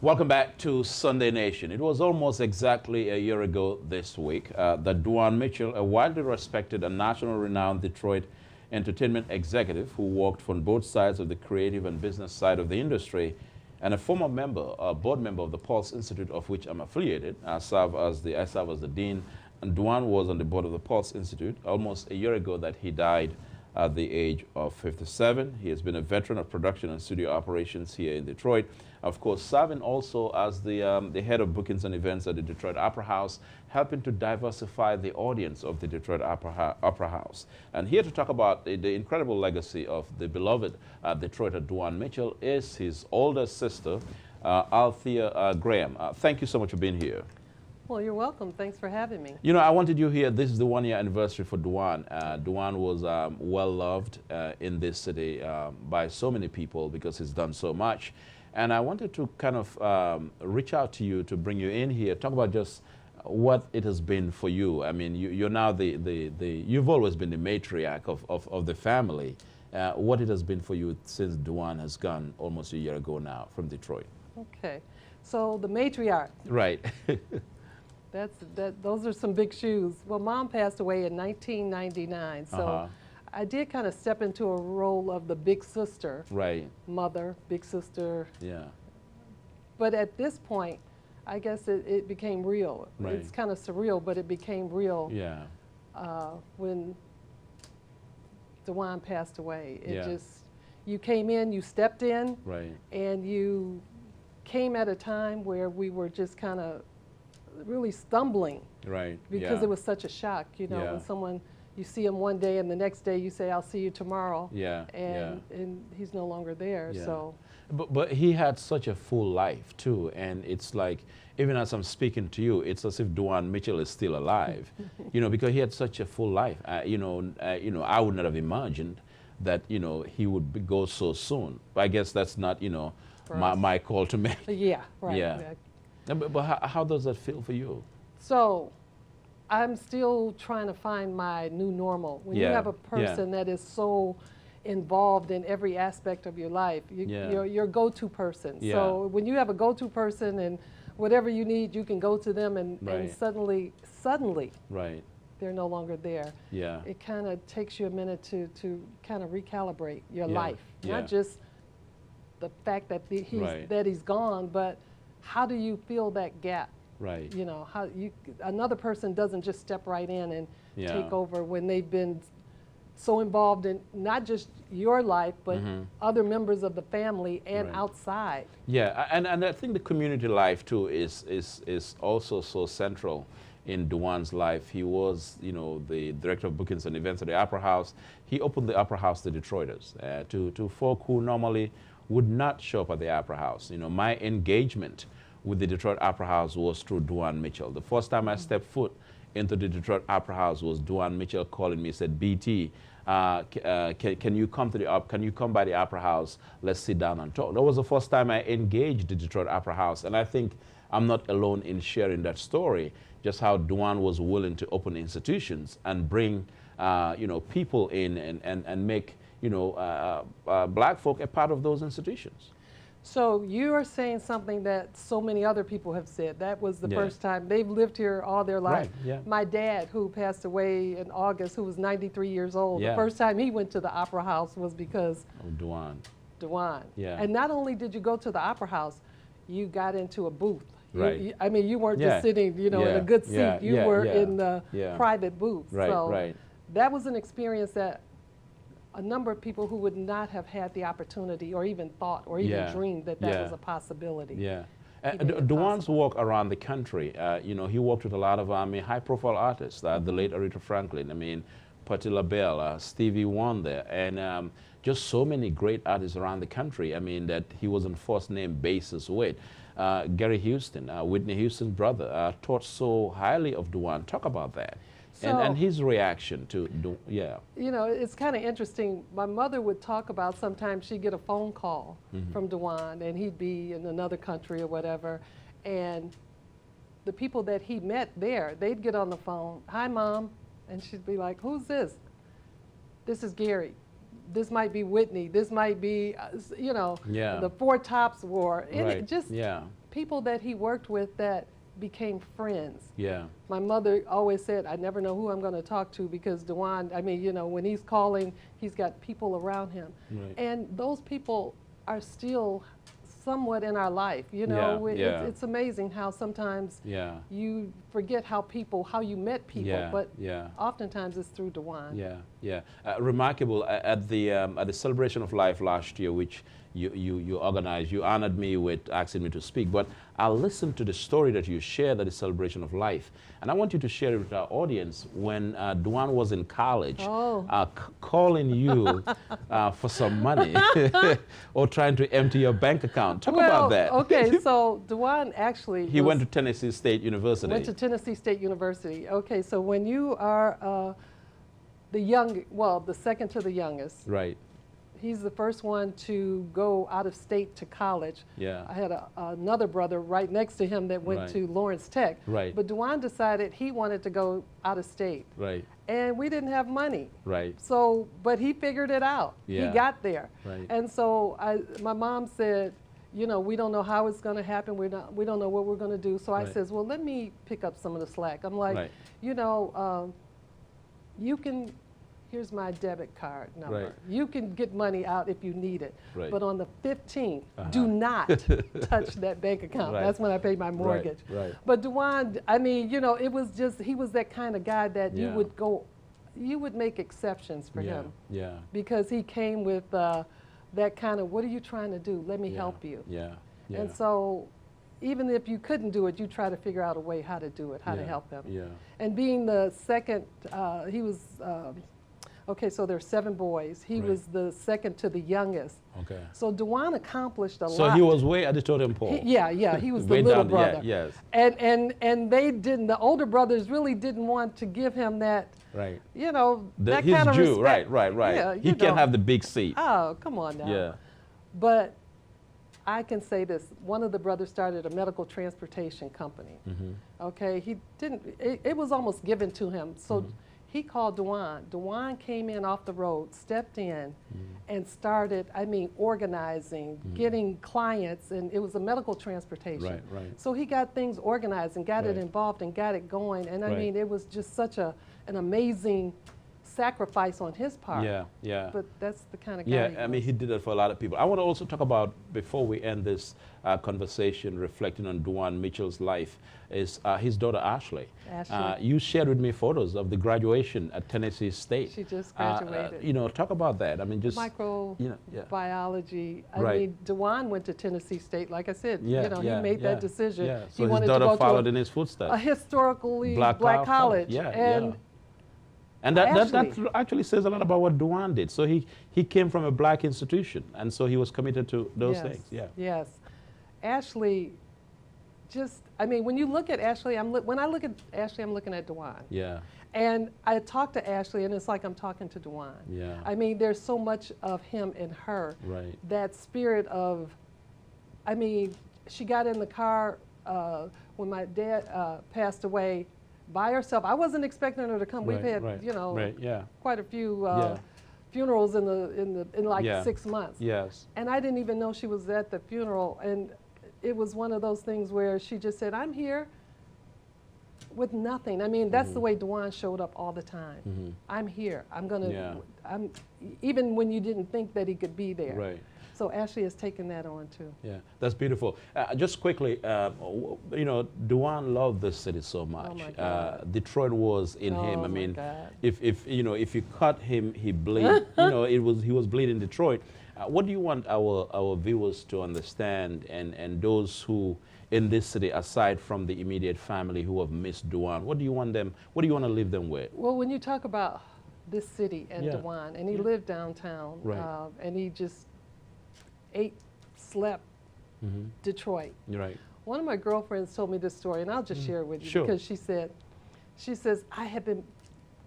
Welcome back to Sunday Nation. It was almost exactly a year ago this week that Dewan Mitchell, a widely respected and national renowned Detroit entertainment executive who worked from both sides of the creative and business side of the industry, and a former member, board member of the PuLSE Institute, of which I'm affiliated. I serve as the dean, and Dwan was on the board of the PuLSE Institute. Almost a year ago that he died at the age of 57. He has been a veteran of production and studio operations here in Detroit. Of course, serving also as the head of bookings and events at the Detroit Opera House, helping to diversify the audience of the Detroit Opera House. And here to talk about the incredible legacy of the beloved Detroiter Dewan Mitchell is his older sister, Althea Graham. Thank you so much for being here. Well, you're welcome. Thanks for having me. You know, I wanted you here. This is the one-year anniversary for Dwan. Dwan was well-loved in this city by so many people because he's done so much. And I wanted to kind of reach out to you to bring you in here, talk about just what it has been for you. I mean, you're now you've always been the matriarch of the family. What it has been for you since Dwan has gone almost a year ago now from Detroit. Okay. So the matriarch. Right. Those are some big shoes. Well, Mom passed away in 1999, so I did kind of step into a role of the big sister. Right. Mother, big sister. Yeah. But at this point, I guess it became real. Right. It's kind of surreal, but it became real. Yeah. When Dwan passed away. It Yeah. just, you came in, you stepped in, Right. and you came at a time where we were just kind of really stumbling. Right. Because it was such a shock, you know, when someone, you see him one day and the next day you say, I'll see you tomorrow. Yeah. And he's no longer there, so. But he had such a full life too, and it's like, even as I'm speaking to you, it's as if Dewan Mitchell is still alive, you know, because he had such a full life. You know, I would not have imagined that, you know, he would go so soon. But I guess that's not, you know, my call to make. Yeah, right. Yeah. But how does that feel for you? So, I'm still trying to find my new normal. When you have a person that is so involved in every aspect of your life, you're your go-to person. So when you have a go-to person and whatever you need, you can go to them and suddenly, right, they're no longer there. Yeah. It kind of takes you a minute to kind of recalibrate your life. Not just the fact that he's gone, but how do you fill that gap? Right. You know, how another person doesn't just step right in and take over when they've been so involved in not just your life, but other members of the family and outside. Yeah, and I think the community life too is also so central in Dewan's life. He was, you know, the director of bookings and events at the Opera House. He opened the Opera House to Detroiters, to folk who normally would not show up at the Opera House. You know, my engagement with the Detroit Opera House was through Dewan Mitchell. The first time I stepped foot into the Detroit Opera House was Dewan Mitchell calling me, said, BT, can you come by the Opera House? Let's sit down and talk. That was the first time I engaged the Detroit Opera House, and I think I'm not alone in sharing that story, just how Dwan was willing to open institutions and bring you know, people in and make, you know, black folk a part of those institutions. So you are saying something that so many other people have said. That was the first time. They've lived here all their life. Right, My dad, who passed away in August, who was 93 years old, the first time he went to the Opera House was because of Dwan. Yeah. And not only did you go to the Opera House, you got into a booth. Right. I mean, you weren't just sitting, you know, in a good seat. You were in the private booth. Right, that was an experience that a number of people who would not have had the opportunity or even thought or even dreamed that was a possibility. Yeah. Dwan's walk around the country, you know, he worked with a lot of high-profile artists, the late Aretha Franklin, I mean, Patti, LaBelle, Stevie Wonder, and just so many great artists around the country, I mean, that he was on first-name basis with. Gary Houston, Whitney Houston's brother, thought so highly of Dwan. Talk about that. And his reaction to, You know, it's kind of interesting. My mother would talk about sometimes she'd get a phone call from Dwan, and he'd be in another country or whatever, and the people that he met there, they'd get on the phone, hi, Mom, and she'd be like, who's this? This is Gary. this might be Whitney, this might be, you know, yeah. the Four Tops War. Right. Just yeah. people that he worked with that became friends. Yeah. My mother always said, I never know who I'm going to talk to because Dwan, I mean, you know, when he's calling, he's got people around him. Right. And those people are still somewhat in our life, you know. It's amazing how sometimes you forget how you met people, but oftentimes it's through Dwan. Remarkable. At the Celebration of Life last year, which you organized, you honored me with asking me to speak, but I listened to the story that you shared at the Celebration of Life, and I want you to share it with our audience when Dwan was in college, calling you for some money or trying to empty your bank account. Talk about that. Okay, so Dwan actually he went to Tennessee State University. Went to Tennessee State University. Okay, so when you are the second to the youngest. Right. He's the first one to go out of state to college. Yeah. I had another brother right next to him that went to Lawrence Tech. Right. But Dwan decided he wanted to go out of state. Right. And we didn't have money. Right. So, but he figured it out. Yeah. He got there. Right. And so my mom said, you know, we don't know how it's going to happen. We don't know what we're going to do. So I says, well, let me pick up some of the slack. I'm like, you know, you can. Here's my debit card number. Right. You can get money out if you need it. Right. But on the 15th, do not touch that bank account. Right. That's when I paid my mortgage. Right. But Dwan, I mean, you know, it was just, he was that kind of guy that you would make exceptions for him. Yeah. Because he came with that kind of, what are you trying to do? Let me help you. Yeah. Yeah. And so even if you couldn't do it, you try to figure out a way how to do it, how to help him. Yeah. And being the second, he was, okay, so there's 7 boys. He was the second to the youngest. Okay. So Dwan accomplished a lot. So he was way at the totem pole. He was the little brother. Yes. And they didn't, the older brothers really didn't want to give him that, you know, that kind of respect. Right. Yeah, he can't have the big seat. Oh, come on now. Yeah. But I can say this, one of the brothers started a medical transportation company. Okay, he didn't, it was almost given to him. So he called Dwan. Dwan came in off the road, stepped in, and started, I mean, organizing, getting clients, and it was a medical transportation. Right. So he got things organized and got it involved and got it going. And I mean, it was just such an amazing sacrifice on his part. Yeah. But that's the kind of guy Yeah, I mean, he did it for a lot of people. I want to also talk about, before we end this conversation, reflecting on Dewan Mitchell's life, is his daughter Ashley. You shared with me photos of the graduation at Tennessee State. She just graduated. You know, talk about that. I mean, just microbiology. I mean, Dwan went to Tennessee State, like I said. He made that decision. Yeah. So he his wanted daughter to go followed to in his footsteps. A historically black college. And that actually says a lot about what Dwan did. So he came from a black institution, and so he was committed to those things. Yes. Ashley, just, I mean, when you look at Ashley, when I look at Ashley, I'm looking at Dwan. Yeah. And I talk to Ashley, and it's like I'm talking to Dwan. Yeah. I mean, there's so much of him in her. Right. That spirit of, I mean, she got in the car when my dad passed away by herself. I wasn't expecting her to come. We've had, you know, quite a few funerals in like 6 months. Yes. And I didn't even know she was at the funeral. And it was one of those things where she just said, I'm here with nothing. I mean, that's the way Dwan showed up all the time. I'm here. I'm gonna, even when you didn't think that he could be there. Right. So Ashley has taken that on too. Yeah, that's beautiful. Just quickly, you know, Dwan loved this city so much. Oh my God. Detroit was in him. I mean, God. if you know, if you cut him, he bleed. You know, he was bleeding Detroit. What do you want our viewers to understand, and those who in this city, aside from the immediate family who have missed Dwan, what do you want to leave them with? Well, when you talk about this city and Dwan, and he lived downtown, and he just ate, slept, Detroit. Right. One of my girlfriends told me this story, and I'll just share it with you because she says, I had been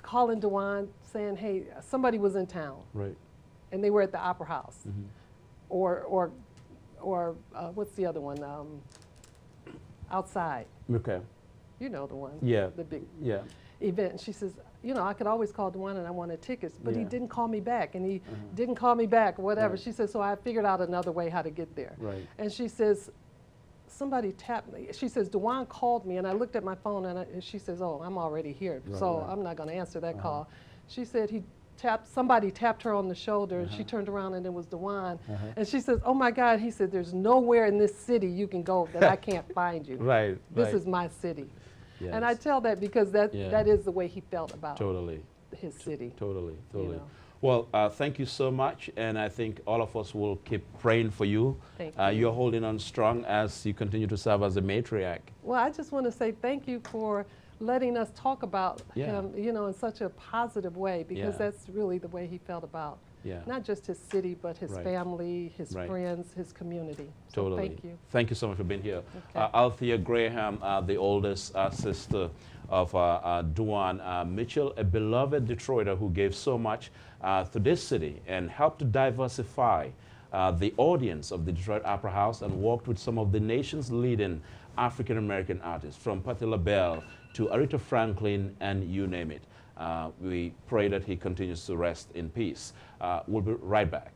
calling Dwan saying, hey, somebody was in town. Right. And they were at the Opera House. Or what's the other one? Outside. Okay. You know the one. Yeah. The big. Yeah. event. And she says, you know, I could always call Dwan and I wanted tickets, but he didn't call me back, and he didn't call me back, whatever. She says, so I figured out another way how to get there. And she says, somebody tapped me. She says, Dwan called me, and I looked at my phone, and she says, oh, I'm already here, so I'm not going to answer that call. She said somebody tapped her on the shoulder, and she turned around, and it was Dwan. And she says, oh my God, he said, there's nowhere in this city you can go that I can't find you. This is my city. Yes. And I tell that because that is the way he felt about his city. Totally. You know? Well, thank you so much, and I think all of us will keep praying for you. Thank you. You're holding on strong as you continue to serve as a matriarch. Well, I just want to say thank you for letting us talk about him, you know, in such a positive way, because that's really the way he felt about not just his city, but his family, his friends, his community. So thank you. Thank you so much for being here. Althea Graham, the oldest sister of Dewan Mitchell, a beloved Detroiter who gave so much to this city and helped to diversify the audience of the Detroit Opera House and worked with some of the nation's leading African-American artists, from Patti LaBelle to Aretha Franklin, and you name it. We pray that he continues to rest in peace. We'll be right back.